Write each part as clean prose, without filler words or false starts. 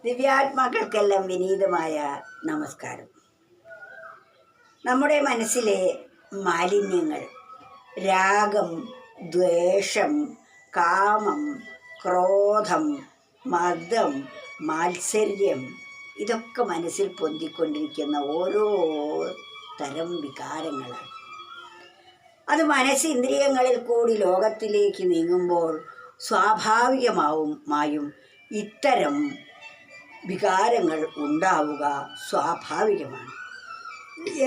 ദിവ്യാത്മാക്കൾക്കെല്ലാം വിനീതമായ നമസ്കാരം. നമ്മുടെ മനസ്സിലെ മാലിന്യങ്ങൾ രാഗം, ദ്വേഷം, കാമം, ക്രോധം, മദം, മാത്സര്യം ഇതൊക്കെ മനസ്സിൽ പൊന്തിക്കൊണ്ടിരിക്കുന്ന ഓരോ തരം വികാരങ്ങളാണ്. അത് മനസ്സിന്ദ്രിയങ്ങളിൽ കൂടി ലോകത്തിലേക്ക് നീങ്ങുമ്പോൾ സ്വാഭാവികമായും ഇത്തരം വികാരങ്ങൾ ഉണ്ടാവുക സ്വാഭാവികമാണ്.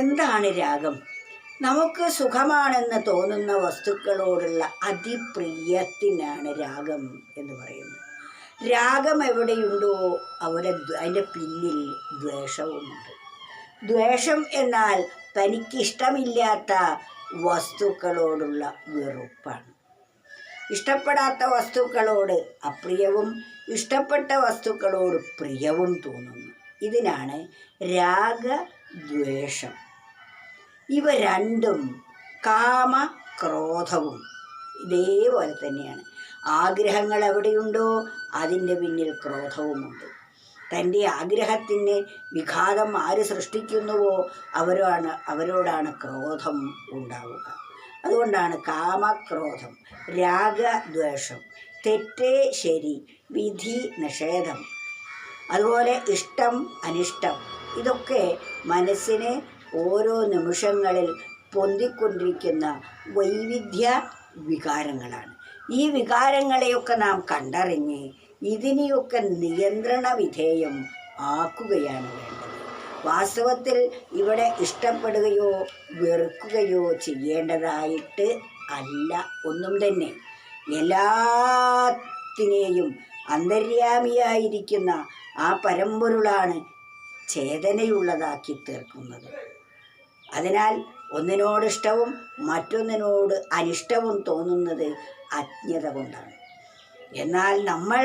എന്താണ് രാഗം? നമുക്ക് സുഖമാണെന്ന് തോന്നുന്ന വസ്തുക്കളോടുള്ള അതിപ്രിയത്തിനാണ് രാഗം എന്ന് പറയുന്നത്. രാഗം എവിടെയുണ്ടോ അതിൻ്റെ പിന്നിൽ ദ്വേഷവുമുണ്ട്. ദ്വേഷം എന്നാൽ തനിക്കിഷ്ടമില്ലാത്ത വസ്തുക്കളോടുള്ള വെറുപ്പാണ്. ഇഷ്ടപ്പെടാത്ത വസ്തുക്കളോട് അപ്രിയവും ഇഷ്ടപ്പെട്ട വസ്തുക്കളോട് പ്രിയവും തോന്നുന്നു. ഇതിനാണ് രാഗദ്വേഷം. ഇവ രണ്ടും കാമ ക്രോധവും ഇതേപോലെ തന്നെയാണ്. ആഗ്രഹങ്ങൾ എവിടെയുണ്ടോ അതിൻ്റെ പിന്നിൽ ക്രോധവുമുണ്ട്. തൻ്റെ ആഗ്രഹത്തിന് വിഘാതം ആര് സൃഷ്ടിക്കുന്നുവോ അവരോടാണ് ക്രോധം ഉണ്ടാവുക. അതുകൊണ്ടാണ് കാമക്രോധം, രാഗദ്വേഷം, തെറ്റ് ശരി, വിധി നിഷേധം, അതുപോലെ ഇഷ്ടം അനിഷ്ടം ഇതൊക്കെ മനസ്സിനെ ഓരോ നിമിഷങ്ങളിൽ പൊന്തിക്കൊണ്ടിരിക്കുന്ന വൈവിധ്യ വികാരങ്ങളാണ്. ഈ വികാരങ്ങളെയൊക്കെ നാം കണ്ടറിഞ്ഞ് ഇതിനെയൊക്കെ നിയന്ത്രണ വിധേയം ആക്കുകയാണ് വേണ്ടത്. വാസ്തവത്തിൽ ഇവിടെ ഇഷ്ടപ്പെടുകയോ വെറുക്കുകയോ ചെയ്യേണ്ടതായിട്ട് അല്ല ഒന്നും തന്നെ. എല്ലാത്തിനെയും അന്തര്യാമിയായിരിക്കുന്ന ആ പരമ്പൊരുളാണ് ചേതനയുള്ളതാക്കി തീർക്കുന്നത്. അതിനാൽ ഒന്നിനോട് ഇഷ്ടവും മറ്റൊന്നിനോട് അനിഷ്ടവും തോന്നുന്നത് അജ്ഞത കൊണ്ടാണ്. എന്നാൽ നമ്മൾ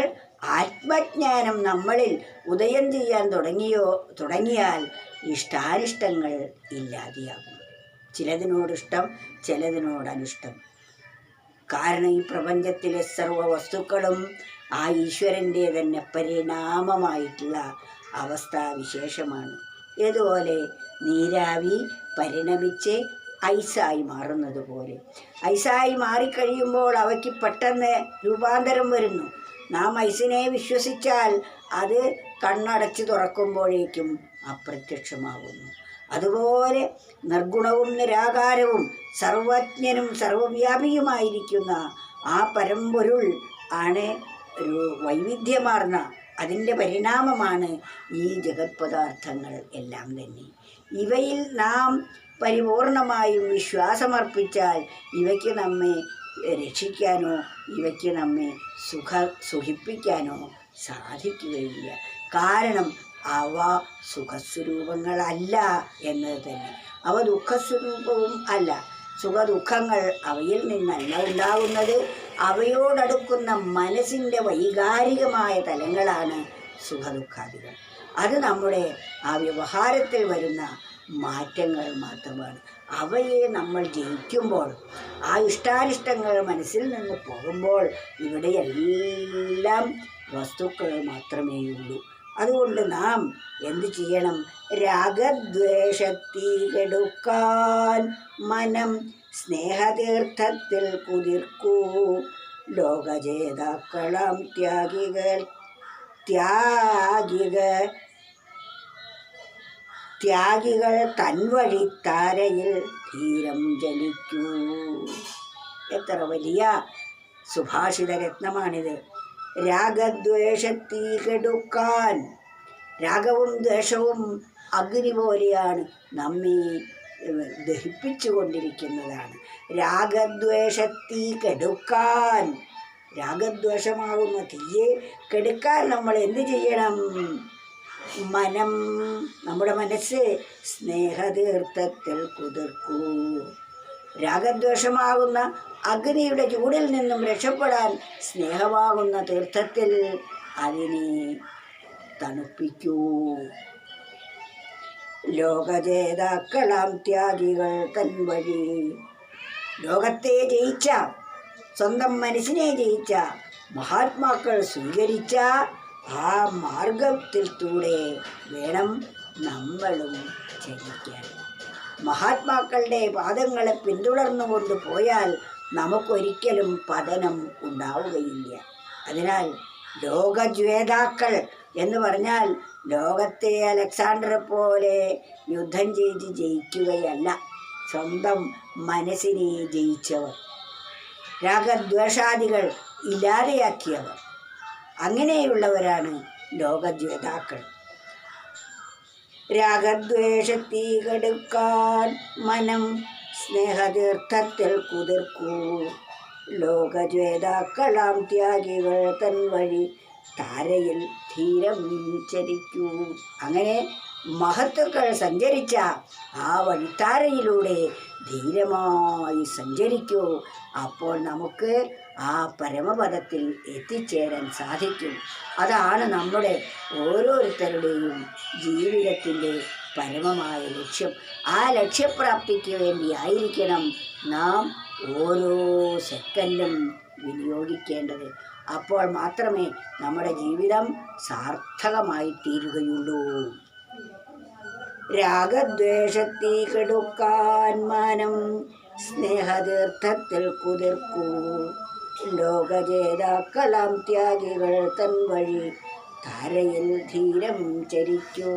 ആത്മജ്ഞാനം നമ്മളിൽ ഉദയം ചെയ്യാൻ തുടങ്ങിയാൽ ഇഷ്ടാനിഷ്ടങ്ങൾ ഇല്ലാതെയാകും. ചിലതിനോടിഷ്ടം, ചിലതിനോട് അനിഷ്ടം. കാരണം ഈ പ്രപഞ്ചത്തിലെ സർവ്വ വസ്തുക്കളും ആ ഈശ്വരൻ്റെ തന്നെ പരിണാമമായിട്ടുള്ള അവസ്ഥാവിശേഷമാണ്. ഇതുപോലെ നീരാവി പരിണമിച്ച് ഐസായി മാറുന്നത് പോലെ ഐസായി മാറിക്കഴിയുമ്പോൾ അവയ്ക്ക് പെട്ടെന്ന് രൂപാന്തരം വരുന്നു. നാം ഐസിനെ വിശ്വസിച്ചാൽ അത് കണ്ണടച്ച് തുറക്കുമ്പോഴേക്കും അപ്രത്യക്ഷമാകുന്നു. അതുപോലെ നിർഗുണവും നിരാകാരവും സർവജ്ഞനും സർവവ്യാപിയുമായിരിക്കുന്ന ആ പരമ്പൊരുൾ ആണ് ഒരു വൈവിധ്യമാർന്ന അതിൻ്റെ പരിണാമമാണ് ഈ ജഗത് പദാർത്ഥങ്ങൾ എല്ലാം തന്നെ. ഇവയിൽ നാം പരിപൂർണമായും വിശ്വാസമർപ്പിച്ചാൽ ഇവയ്ക്ക് നമ്മെ രക്ഷിക്കാനോ ഇവയ്ക്ക് നമ്മെ സുഖിപ്പിക്കാനോ സാധിക്കുകയില്ല. കാരണം അവ സുഖസ്വരൂപങ്ങളല്ല എന്നത് തന്നെ. അവ ദുഃഖസ്വരൂപവും അല്ല. സുഖദുഃഖങ്ങൾ അവയിൽ നിന്നല്ല ഉണ്ടാകുന്നത്. അവയോടടുക്കുന്ന മനസ്സിൻ്റെ വൈകാരികമായ തലങ്ങളാണ് സുഖദുഃഖാദികൾ. അത് നമ്മുടെ ആ വ്യവഹാരത്തിൽ വരുന്ന മാറ്റങ്ങൾ മാത്രമാണ്. അവയെ നമ്മൾ ജയിക്കുമ്പോൾ, ആ ഇഷ്ടാനിഷ്ടങ്ങൾ മനസ്സിൽ നിന്ന് പോകുമ്പോൾ ഇവിടെയെല്ലാം വസ്തുക്കൾ മാത്രമേയുള്ളൂ. അതുകൊണ്ട് നാം എന്ത് ചെയ്യണം? രാഗദ്വേഷത്തീ കെടുക്കാൻ മനം സ്നേഹതീർത്ഥത്തിൽ കുതിർക്കൂ. ലോകജേതാക്കളാം ത്യാഗികൾ തൻവഴി താരയിൽ ധീരം ജലിക്കൂ. എത്ര വലിയ സുഭാഷിത രത്നമാണിത്. രാഗദ്വേഷത്തീ കെടുക്കാൻ. രാഗവും ദ്വേഷവും അഗ്നി പോലെയാണ് നമ്മെ ദഹിപ്പിച്ചു കൊണ്ടിരിക്കുന്നതാണ്. രാഗദ്വേഷത്തീ കെടുക്കാൻ. രാഗദ്വേഷമാകുന്ന തീയെ കെടുക്കാൻ നമ്മൾ എന്ത് ചെയ്യണം? മനം, നമ്മുടെ മനസ്സ് സ്നേഹതീർത്ഥത്തിൽ കുതിർക്കൂ. രാഗദ്വേഷമാകുന്ന അഗ്നിയുടെ ചൂടിൽ നിന്നും രക്ഷപ്പെടാൻ സ്നേഹമാകുന്ന തീർത്ഥത്തിൽ അതിനെ തണുപ്പിക്കൂ. ലോകജേതാക്കളാം ത്യാഗികൾ തൻ വഴി. ലോകത്തെ ജയിച്ച, സ്വന്തം മനസ്സിനെ ജയിച്ച മഹാത്മാക്കൾ സ്വീകരിച്ച ആ മാർഗത്തിലൂടെ വേണം നമ്മളും ചരിക്കാൻ. മഹാത്മാക്കളുടെ പാദങ്ങളെ പിന്തുടർന്നുകൊണ്ട് പോയാൽ നമുക്കൊരിക്കലും പതനം ഉണ്ടാവുകയില്ല. അതിനാൽ ലോകജ്വേതാക്കൾ എന്ന് പറഞ്ഞാൽ ലോകത്തെ അലക്സാണ്ടറെ പോലെ യുദ്ധം ചെയ്ത് ജയിക്കുകയല്ല, സ്വന്തം മനസ്സിനെ ജയിച്ചവർ, രാഗദ്വേഷാദികൾ ഇല്ലാതെയാക്കിയവർ, അങ്ങനെയുള്ളവരാണ് ലോകജ്വേതാക്കൾ. രാഗദ്വേഷത്തീ കെടുക്കാൻ മനം സ്നേഹതീർത്ഥത്തിൽ കുതിർക്കൂ, ലോകജ്വേതാക്കളാം ത്യാഗികൾ തൻ വഴി താരയിൽ ധീരം ചരിക്കൂ. അങ്ങനെ മഹത്തുക്കൾ സഞ്ചരിച്ച ആ വഴിത്താരയിലൂടെ ധീരമായി സഞ്ചരിക്കൂ. അപ്പോൾ നമുക്ക് ആ പരമപദത്തിൽ എത്തിച്ചേരാൻ സാധിക്കും. അതാണ് നമ്മുടെ ഓരോരുത്തരുടെയും ജീവിതത്തിൻ്റെ പരമമായ ലക്ഷ്യം. ആ ലക്ഷ്യപ്രാപ്തിക്ക് വേണ്ടി ആയിരിക്കണം നാം ഓരോ സെക്കൻഡും വിനിയോഗിക്കേണ്ടത്. അപ്പോൾ മാത്രമേ നമ്മുടെ ജീവിതം സാർത്ഥകമായി തീരുകയുള്ളൂ. രാഗദ്വേഷത്തീ കെടുക്കാൻ മനം സ്നേഹതീർത്ഥത്തിൽ കുതിർക്കൂ, ലോകജേതാക്കളാം ത്യാഗികൾ തൻ വഴി താരയിൽ ധീരം ചരിക്കൂ.